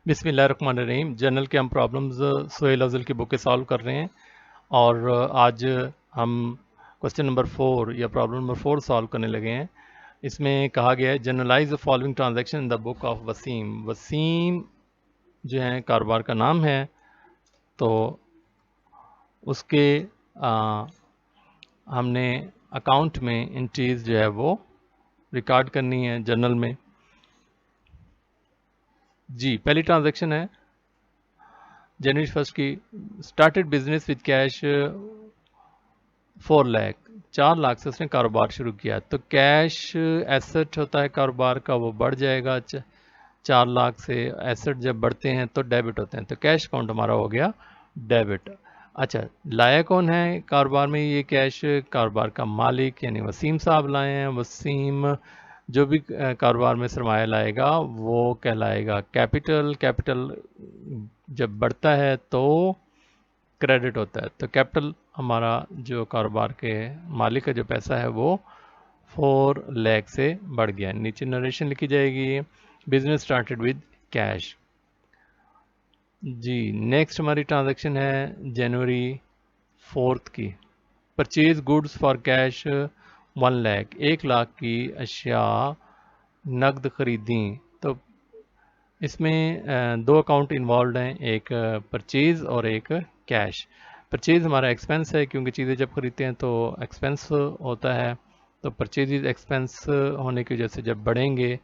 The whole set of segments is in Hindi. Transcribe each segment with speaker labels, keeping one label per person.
Speaker 1: बिस्मिल्लाहिर्रहमानिर्रहीम। जनरल के हम प्रॉब्लम्स सोहेल अफजल की बुक के सॉल्व कर रहे हैं और आज हम क्वेश्चन नंबर 4 या प्रॉब्लम नंबर 4 सॉल्व करने लगे हैं। इसमें कहा गया है journalise the following transaction in the book of Waseem. Waseem जो है कारोबार का नाम है, तो उसके हमने अकाउंट में एंट्रीज जो है वो रिकॉर्ड करनी है जर्नल में। जी, पहली ट्रांजैक्शन है जनवरी 1 की। Started business with cash 4 lakh, 4 lakh से उसने कारोबार शुरू किया। तो कैश एसेट होता है कारोबार का, वो बढ़ जाएगा 4 लाख से। एसेट जब बढ़ते हैं तो डेबिट होते हैं, तो कैश अकाउंट हमारा हो गया डेबिट। अच्छा, लाया कौन है कारोबार में ये कैश? कारोबार का मालिक यानी वसीम साहब लाए हैं। वसीम जो भी कारोबार में सरमाया लाएगा वो कहलाएगा कैपिटल। कैपिटल जब बढ़ता है तो क्रेडिट होता है, तो कैपिटल हमारा जो कारोबार के मालिक का जो पैसा है वो 4 लाख से बढ़ गया। नीचे नरेशन लिखी जाएगी, बिजनेस स्टार्टेड विद कैश। जी, नेक्स्ट हमारी ट्रांजैक्शन है जनवरी 4 की। Purchase goods for cash 1 lakh, 1 lakh की अशिया नकद खरीदी। तो इसमें दो अकाउंट इन्वॉल्व हैं, एक परचेज और एक कैश। परचेज हमारा एक्सपेंस है, क्योंकि चीज़ें जब खरीदते हैं तो एक्सपेंस होता है, तो परचेज एक्सपेंस होने की वजह से जब बढ़ेंगे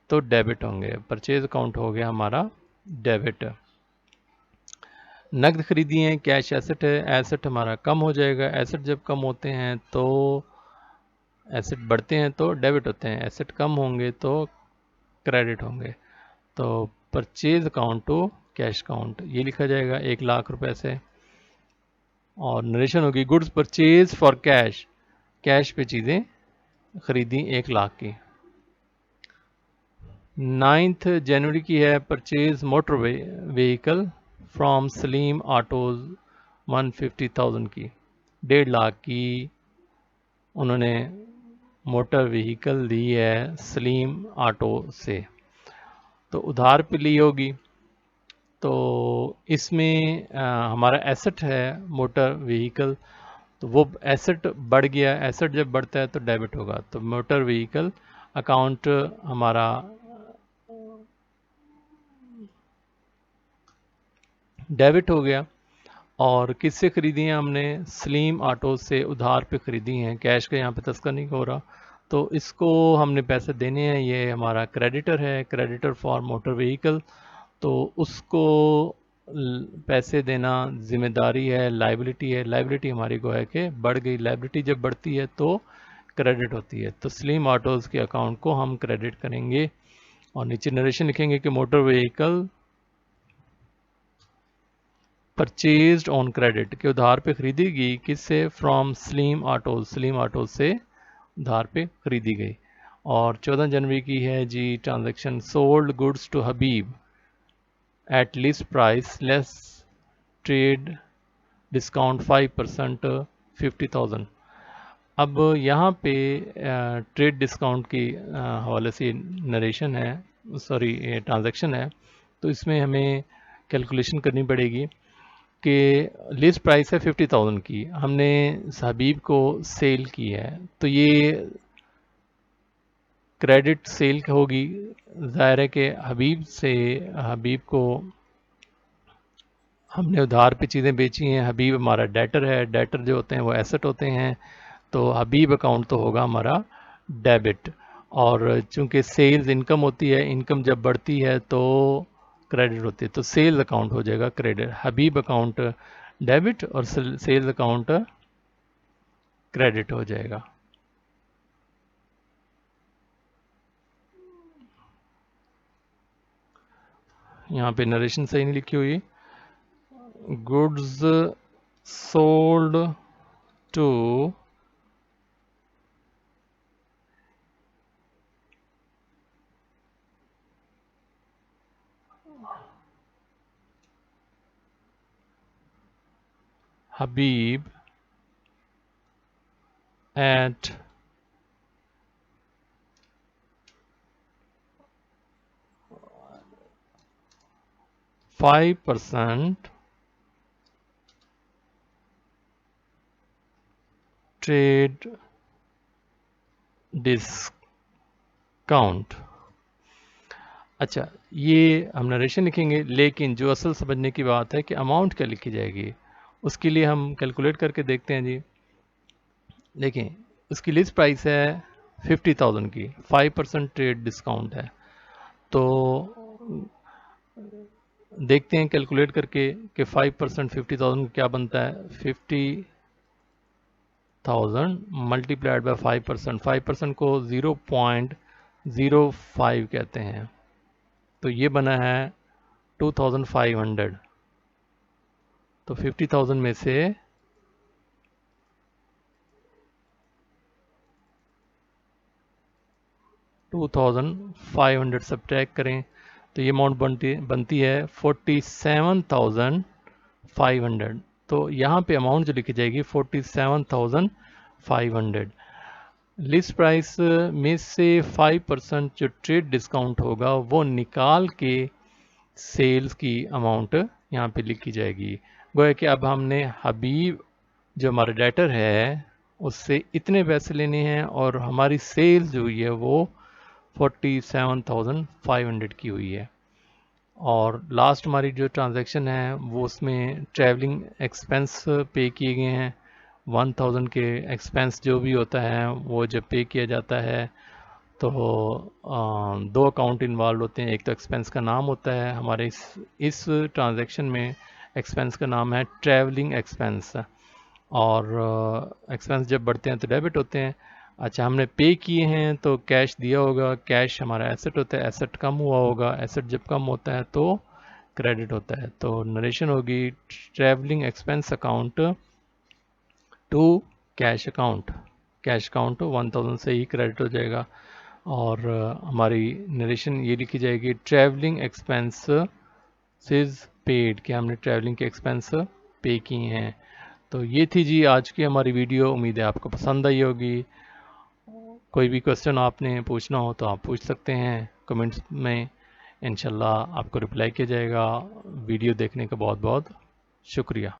Speaker 1: तो डेबिट होंगे। परचेज अकाउंट हो गया हमारा डेबिट। नकद खरीदी है, कैश एसेट है। एसेट हमारा कम हो जाएगा। एसेट जब कम होते हैं तो एसेट बढ़ते हैं तो डेबिट होते हैं, एसेट कम होंगे तो क्रेडिट होंगे। तो purchase account to cash account ये लिखा जाएगा 1 लाख रुपए से। और नरेशन होगी goods purchase for cash, cash पे चीज़ें खरीदी 1 लाख की। 9 जनवरी की है purchase motor vehicle from Salim autos 150,000 की, 1.5 लाख की उन्होंने मोटर व्हीकल ली है सलीम ऑटो से, तो उधार पे ली होगी। तो इसमें हमारा एसेट है मोटर व्हीकल, तो वो एसेट बढ़ गया। एसेट जब बढ़ता है तो डेबिट होगा, तो मोटर व्हीकल अकाउंट हमारा डेबिट हो गया। और किससे खरीदी हैं हमने? सलीम ऑटो से उधार पे खरीदी हैं, कैश का यहाँ पे तस्कर नहीं हो रहा, तो इसको हमने पैसे देने हैं। ये हमारा क्रेडिटर है, क्रेडिटर फॉर मोटर व्हीकल, तो उसको पैसे देना जिम्मेदारी है, लाइबिलिटी है। लाइबिलिटी हमारी को है कि बढ़ गई, लाइबिलिटी जब बढ़ती है तो क्रेडिट होती है, तो सलीम ऑटोज़ के अकाउंट को हम क्रेडिट करेंगे। और नीचे नरेशन लिखेंगे कि motor vehicle purchased on credit, के उधार पे खरीदी गई। किससे? From Salim autos, Salim autos से उधार पे खरीदी गई। और 14 जनवरी की है जी transaction, sold goods to Habib at list price less trade discount 5% 50,000। अब यहाँ पे ट्रेड डिस्काउंट की हवाले से नरेशन है, सॉरी ट्रांजैक्शन है, तो इसमें हमें कैलकुलेशन करनी पड़ेगी कि लिस्ट प्राइस है 50,000 की, हमने हबीब को सेल की है, तो ये क्रेडिट सेल होगी। ज़ाहिर है कि हबीब को हमने उधार पे चीज़ें बेची हैं। हबीब हमारा डेटर है, डेटर जो होते हैं वो एसेट होते हैं, तो हबीब अकाउंट तो होगा हमारा डेबिट। और चूंकि सेल्स इनकम होती है, इनकम जब बढ़ती है तो क्रेडिट होती है, तो सेल्स अकाउंट हो जाएगा क्रेडिट। हबीब अकाउंट डेबिट और सेल्स अकाउंट क्रेडिट हो जाएगा। यहाँ पे नरेशन सही नहीं लिखी हुई। Goods sold to Habib at 5% trade discount. अच्छा, ये हम नरेशन लिखेंगे, लेकिन जो असल समझने की बात है कि अमाउंट क्या लिखी जाएगी, उसके लिए हम कैलकुलेट करके देखते हैं जी। देखें, उसकी लिस्ट प्राइस है 50,000 की, 5% ट्रेड डिस्काउंट है। तो देखते हैं कैलकुलेट करके कि 5% 50,000 क्या बनता है। 50,000 मल्टीप्लाइड बाय 5%, 5% को 0.05 कहते हैं, तो ये बना है 2,500। तो 50,000 में से 2,500 सब्ट्रैक्ट करें तो ये अमाउंट बनती है 47,500। तो यहाँ पे अमाउंट जो लिखी जाएगी 47,500। लिस्ट प्राइस में से 5% जो ट्रेड डिस्काउंट होगा वो निकाल के सेल्स की अमाउंट यहाँ पे लिखी जाएगी। गोया कि अब हमने हबीब जो हमारा डेटर है उससे इतने पैसे लेने हैं और हमारी सेल्स जो हुई है वो 47,500 की हुई है। और लास्ट हमारी जो ट्रांजैक्शन है वो उसमें ट्रैवलिंग एक्सपेंस पे किए गए हैं। 1,000 के एक्सपेंस जो भी होता है वो जब पे किया जाता है तो दो अकाउंट इन्वॉल्व होते हैं। एक तो एक्सपेंस का नाम होता है, हमारे इस ट्रांजैक्शन में एक्सपेंस का नाम है ट्रैवलिंग एक्सपेंस, और एक्सपेंस जब बढ़ते हैं तो डेबिट होते हैं। अच्छा, हमने पे किए हैं तो कैश दिया होगा, कैश हमारा एसेट होता है, एसेट कम हुआ होगा, एसेट जब कम होता है तो क्रेडिट होता है। तो नरेशन होगी travelling expense account to cash account. Cash account 1,000 से ही क्रेडिट हो जाएगा। और हमारी नरेशन ये लिखी जाएगी ट्रैवलिंग एक्सपेंसेस पेड, कि हमने ट्रैवलिंग के एक्सपेंस पे किए हैं। तो ये थी जी आज की हमारी वीडियो। उम्मीद है आपको पसंद आई होगी। कोई भी क्वेश्चन आपने पूछना हो तो आप पूछ सकते हैं कमेंट्स में, इंशाल्लाह आपको रिप्लाई किया जाएगा। वीडियो देखने का बहुत बहुत शुक्रिया।